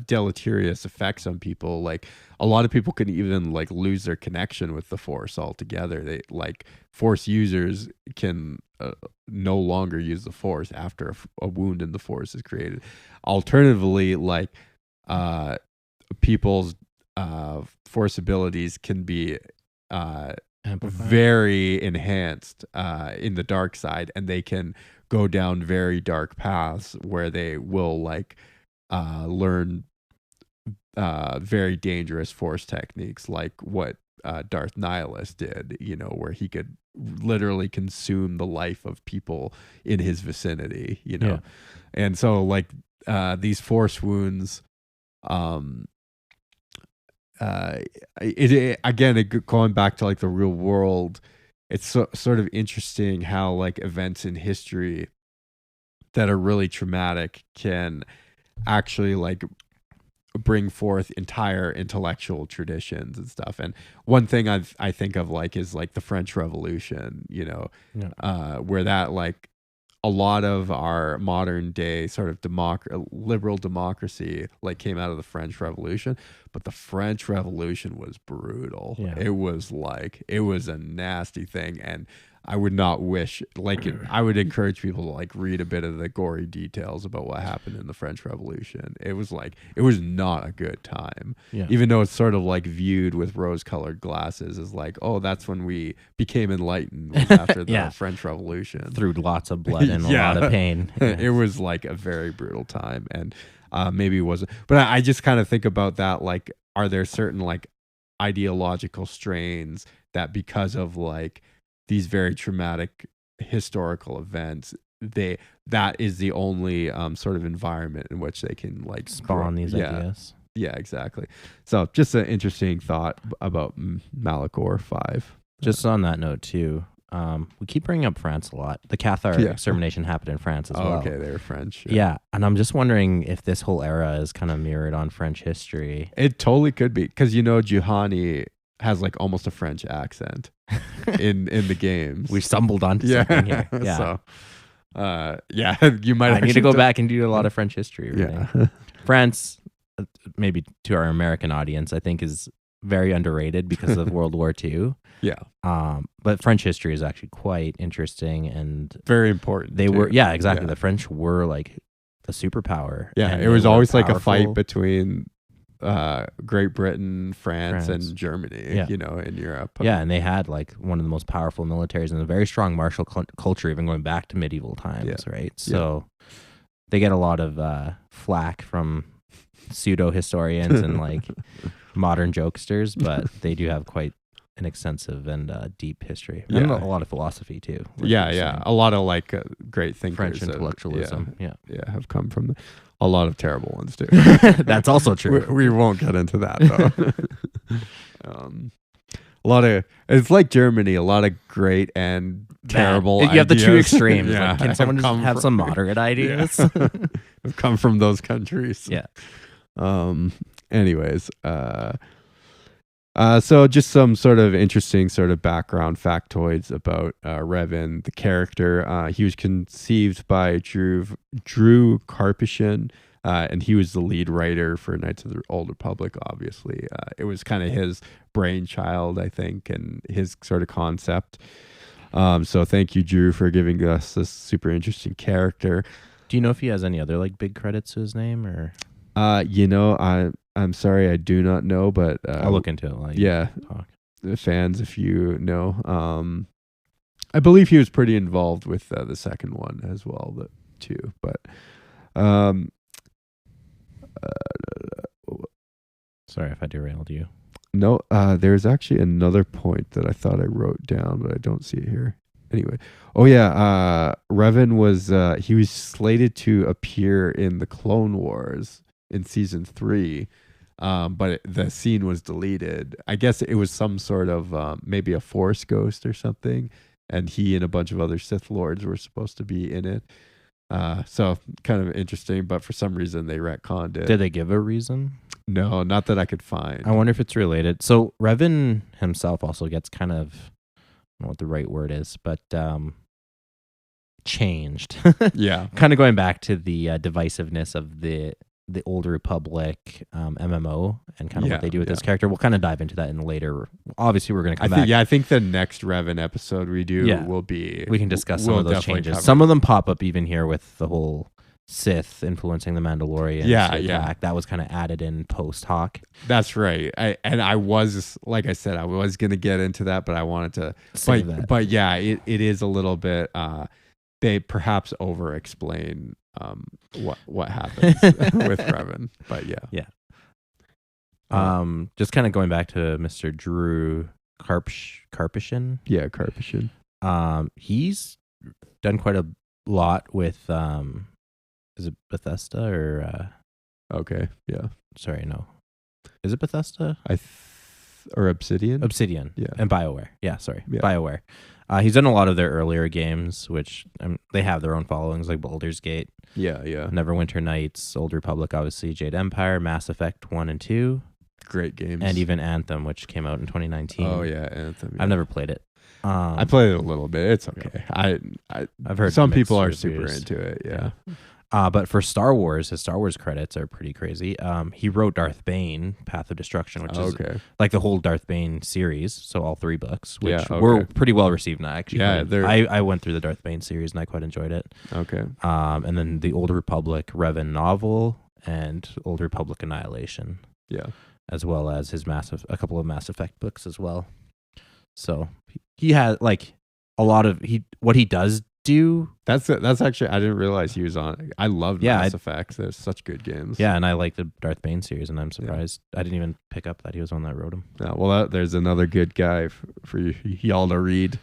deleterious effects on people. Like a lot of people can even like lose their connection with the Force altogether. They like Force users can no longer use the Force after a wound in the Force is created. Alternatively, like people's Force abilities can be very enhanced in the dark side, and they can go down very dark paths where they will like learn very dangerous Force techniques, like what Darth Nihilus did, where he could literally consume the life of people in his vicinity, Yeah. And so like these Force wounds, going back to like the real world, it's sort of interesting how like events in history that are really traumatic can actually like bring forth entire intellectual traditions and stuff. And one thing I think of like is like the French Revolution, where that like a lot of our modern day sort of liberal democracy like came out of the French Revolution, but the French Revolution was brutal. Yeah. It was a nasty thing, and I would not wish, like, I would encourage people to like read a bit of the gory details about what happened in the French Revolution. It was not a good time. Yeah. Even though it's sort of like viewed with rose-colored glasses as like, oh, that's when we became enlightened, was after the Yeah. French Revolution. Through lots of blood and a lot of pain. It was like a very brutal time, and maybe it wasn't. But I just kind of think about that, like, are there certain like ideological strains that because of like these very traumatic historical events, that is the only sort of environment in which they can like Spawn these ideas. Yeah, exactly. So just an interesting thought about Malachor 5. Just on that note too, we keep bringing up France a lot. The Cathar extermination happened in France as well. Okay, they were French. Yeah, and I'm just wondering if this whole era is kind of mirrored on French history. It totally could be, because Juhani has like almost a French accent in the games. We stumbled onto something here. Yeah. So, Yeah, you might. I need to actually go back and do a lot of French history reading. Yeah. France, maybe to our American audience, I think is very underrated because of World War II. Yeah. But French history is actually quite interesting, and Very important. they too. were, yeah, exactly. Yeah. The French were like a superpower. Yeah, and it they was were always like a fight powerful. between Great Britain, France, France. and Germany, Yeah. in Europe. Yeah, and they had like one of the most powerful militaries and a very strong martial culture, even going back to medieval times, Yeah. right? So they get a lot of flack from pseudo historians and like modern jokesters, but they do have quite an extensive and deep history, and Yeah. a lot of philosophy too. Yeah. A lot of like great thinkers. French have- intellectualism. Yeah, have come from a lot of terrible ones too. that's also true. We won't get into that though. A lot of it's like Germany. A lot of great and terrible. You have the two ideas. extremes. Yeah, Like, can have someone just come have from- some moderate ideas? have come from those countries. Yeah. Anyways, so just some sort of interesting sort of background factoids about Revan, the character. He was conceived by Drew Karpyshyn, and he was the lead writer for Knights of the Old Republic. Obviously, it was kind of his brainchild, I think, and his sort of concept. So thank you, Drew, for giving us this super interesting character. Do you know if he has any other like big credits to his name, or I'm sorry, I do not know, but I'll look into it. While you yeah, talk. the fans, if you know, I believe he was pretty involved with the second one as well, too. But Sorry if I derailed you. no, there's actually another point that I thought I wrote down, but I don't see it here. Anyway, Revan was he was slated to appear in the Clone Wars in season 3, but the scene was deleted. I guess it was some sort of maybe a Force ghost or something, and he and a bunch of other Sith Lords were supposed to be in it. So kind of interesting, but for some reason they retconned it. Did they give a reason? No, not that I could find. I wonder if it's related. So Revan himself also gets kind of, I don't know what the right word is, but changed. Yeah. Kind of going back to the divisiveness of the Old Republic MMO and kind of what they do with this character. We'll kind of dive into that in later. Obviously, we're going to come back. I think the next Revan episode we do Yeah. will be. We can discuss some we'll of those definitely changes. cover Some it. of them pop up even here with the whole Sith influencing the Mandalorian. Yeah, Sith yeah. attack. That was kind of added in post hoc. That's right. I was, like I said, I was going to get into that, but I wanted to Save that. But yeah, it is a little bit. They perhaps over explain what happens with Revan. But yeah. Just kind of going back to Mr. Drew Karpyshyn. Yeah, Karpyshyn. He's done quite a lot with is it Bethesda or Okay. Yeah. sorry, no. Is it Bethesda? Or Obsidian. Obsidian. Yeah. And BioWare. Yeah, sorry. Yeah. BioWare. He's done a lot of their earlier games, which they have their own followings, like Baldur's Gate, Yeah. Neverwinter Nights, Old Republic, obviously, Jade Empire, Mass Effect 1 and 2, Great games. and even Anthem, which came out in 2019. Oh yeah, Anthem. Yeah. I've never played it. I played it a little bit. It's okay. I've heard some mixed people are super reviews. into it. Yeah. But for Star Wars, his Star Wars credits are pretty crazy. He wrote Darth Bane, Path of Destruction, which is Okay. like the whole Darth Bane series, so all 3 books, which Yeah, were okay. pretty well received. And I actually, Yeah, they're- I went through the Darth Bane series and I quite enjoyed it. Okay. And then the Old Republic Revan novel and Old Republic Annihilation, Yeah. as well as a couple of Mass Effect books as well. So he had like a lot of what he does do. That's actually, I didn't realize he was on it. I love Mass Effect. There's such good games. Yeah, and I like the Darth Bane series, and I'm surprised I didn't even pick up that he was on that wrote him. Yeah, well, there's another good guy for y'all to read.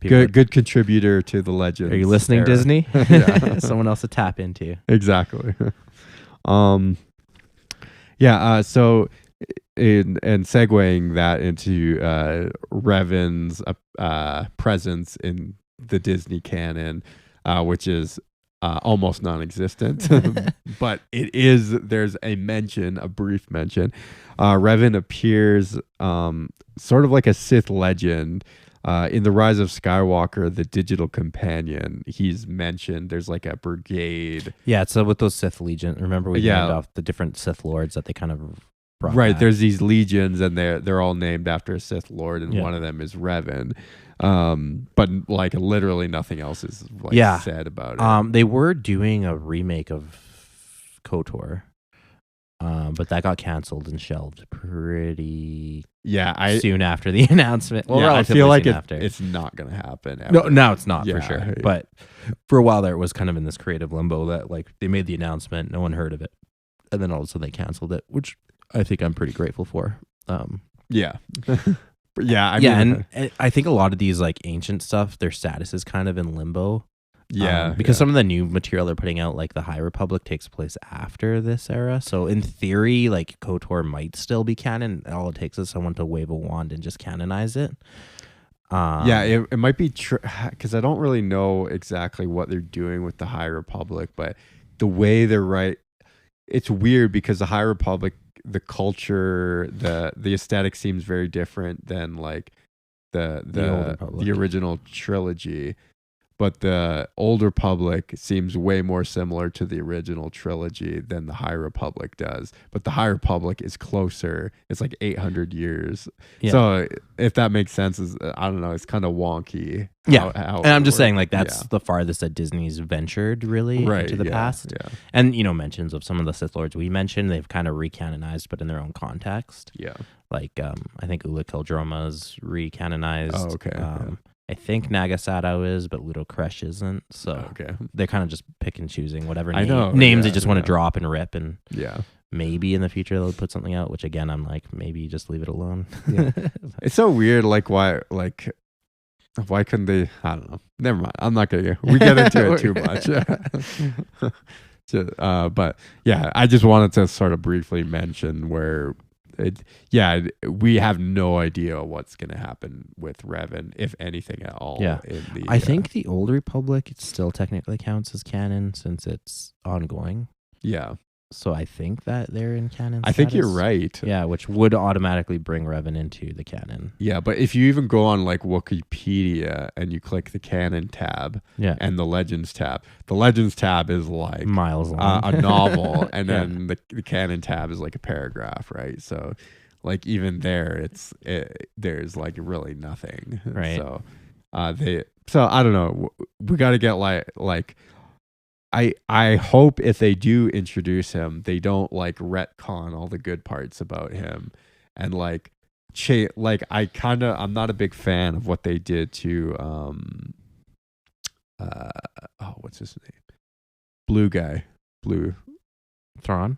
People Good contributor to the Legends. Are you listening, era. Disney? Yeah. Someone else to tap into. Exactly. So and segueing that into Revan's presence in the Disney canon, which is almost non-existent, but there's a brief mention. Revan appears sort of like a Sith legend In The Rise of Skywalker, the digital companion, he's mentioned there's like a brigade. Yeah, it's with those Sith Legion. Remember we named off the different Sith Lords that they kind of brought back. There's these legions, and they're all named after a Sith Lord, and one of them is Revan. But like literally nothing else is like said about it. They were doing a remake of KOTOR. But that got canceled and shelved pretty soon after the announcement. Well, I feel like it's not going to happen. Ever. No, it's not for sure. Yeah. But for a while there, it was kind of in this creative limbo that like they made the announcement, no one heard of it, and then all of a sudden they canceled it, which I think I'm pretty grateful for. Yeah. And I think a lot of these like ancient stuff, their status is kind of in limbo. Because some of the new material they're putting out, like the High Republic, takes place after this era. So in theory, like KOTOR might still be canon. All it takes is someone to wave a wand and just canonize it. It might be true because I don't really know exactly what they're doing with the High Republic, but the way they're it's weird because the High Republic, the culture, the aesthetic seems very different than like the original trilogy. But the Old Republic seems way more similar to the original trilogy than the High Republic does. But the High Republic is closer. It's like 800 years. Yeah. So if that makes sense, I don't know. It's kind of wonky. Yeah. And I'm just saying like that's the farthest that Disney's ventured really into the past. Yeah. And, mentions of some of the Sith Lords we mentioned, they've kind of recanonized, but in their own context. Yeah. Like I think Ula Kildroma's recanonized. Oh, okay. I think Nagasato is, but Ludo Kresh isn't. So they're kind of just pick and choosing whatever names they just want to drop and rip. And maybe in the future they'll put something out, which again, I'm like, maybe just leave it alone. Yeah. It's so weird. Like why couldn't they? I don't know. Never mind. I'm not going to, we get into it too much. But yeah, I just wanted to sort of briefly mention where we have no idea what's going to happen with Revan, if anything at all. Yeah, I think the Old Republic it still technically counts as canon since it's ongoing. Yeah. So I think that they're in canon. I think you're right. Yeah, which would automatically bring Revan into the canon. Yeah, but if you even go on like Wikipedia and you click the canon tab and the legends tab is like miles long. A novel, and then the canon tab is like a paragraph, right? So like even there, there's like really nothing. Right. So so I don't know. We got to get like. I hope if they do introduce him, they don't like retcon all the good parts about him, and I'm not a big fan of what they did to what's his name? Blue Thrawn,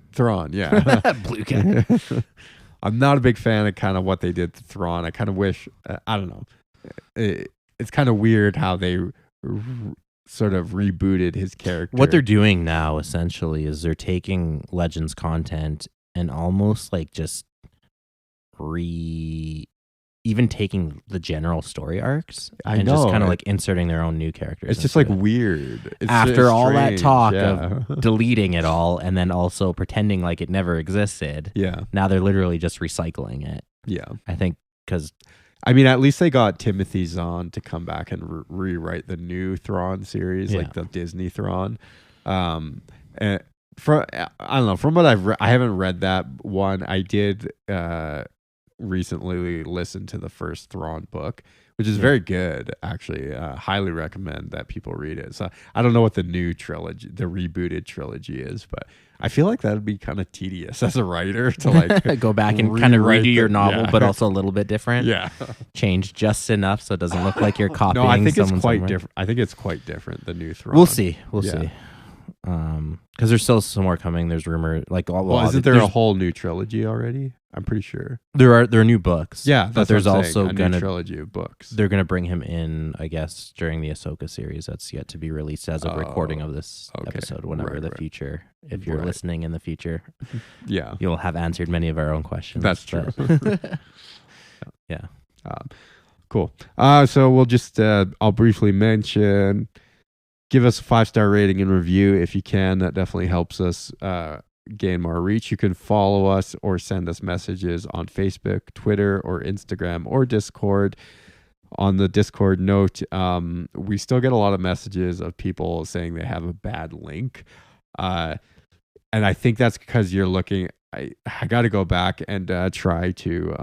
yeah. Blue guy. I'm not a big fan of kind of what they did to Thrawn. I kind of wish I don't know. It's kind of weird how they sort of rebooted his character. What they're doing now essentially is they're taking Legends content and almost like just even taking the general story arcs and just kind of like inserting their own new characters. It's just like weird. After all that talk of deleting it all and then also pretending like it never existed. Yeah. Now they're literally just recycling it. Yeah. I think because I mean, at least they got Timothy Zahn to come back and rewrite the new Thrawn series, like the Disney Thrawn. And I don't know, from what I've read, I haven't read that one. I did recently listen to the first Thrawn book, which is very good, actually. Highly recommend that people read it. So I don't know what the new trilogy, the rebooted trilogy is, but I feel like that would be kind of tedious as a writer to like go back and kind of redo your novel, but also a little bit different. Yeah. Change just enough so it doesn't look like you're copying. No, I think it's quite somewhere. different. I think it's quite different, the new Thrawn. We'll see. We'll see. Because there's still some more coming. There's rumor like isn't there a whole new trilogy already? I'm pretty sure there are new books. Yeah, but there's also a new trilogy of books. They're gonna bring him in, I guess, during the Ahsoka series that's yet to be released as a recording of this episode. Whenever future, if you're listening in the future, you'll have answered many of our own questions. That's true. Yeah. Cool. So we'll just I'll briefly mention. Give us a 5-star rating and review if you can. That definitely helps us gain more reach. You can follow us or send us messages on Facebook, Twitter, or Instagram, or Discord. on the Discord note, we still get a lot of messages of people saying they have a bad link. And I think that's because you're looking, I got to go back and try to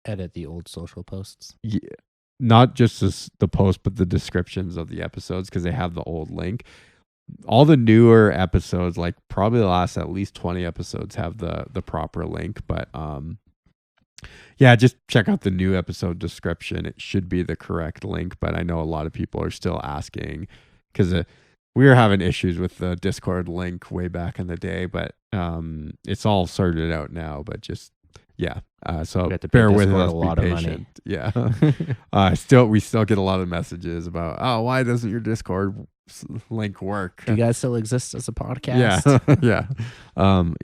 Edit the old social posts. yeah, not just the post, but the descriptions of the episodes, because they have the old link. All the newer episodes, like probably the last at least 20 episodes, have the proper link. But yeah, just check out the new episode description. It should be the correct link. But I know a lot of people are still asking, because we were having issues with the Discord link way back in the day. But it's all sorted out now. But just yeah. So bear with us. A lot of money. Patient. Yeah. We still get a lot of messages about, oh, why doesn't your Discord link work? Do you guys still exist as a podcast? Yeah.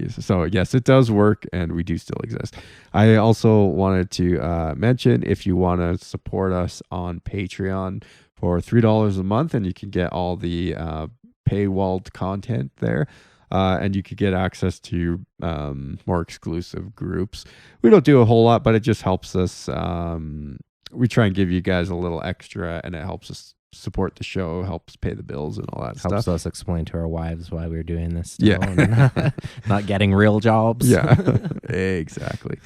So yes, it does work, and we do still exist. I also wanted to mention, if you want to support us on Patreon for $3 a month, and you can get all the paywalled content there. And you could get access to more exclusive groups. We don't do a whole lot, but it just helps us. We try and give you guys a little extra, and it helps us support the show, helps pay the bills and all that stuff. Helps us explain to our wives why we're doing this. Yeah. And not getting real jobs. Yeah, exactly.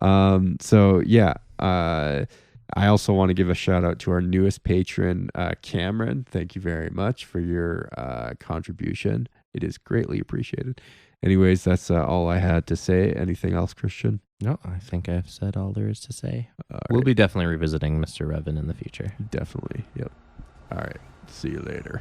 So yeah, I also want to give a shout out to our newest patron, Cameron. Thank you very much for your contribution. It is greatly appreciated. Anyways, that's all I had to say. Anything else, Christian? No, I think I've said all there is to say. We'll We'll be definitely revisiting Mr. Revan in the future. Definitely. Yep. All right. See you later.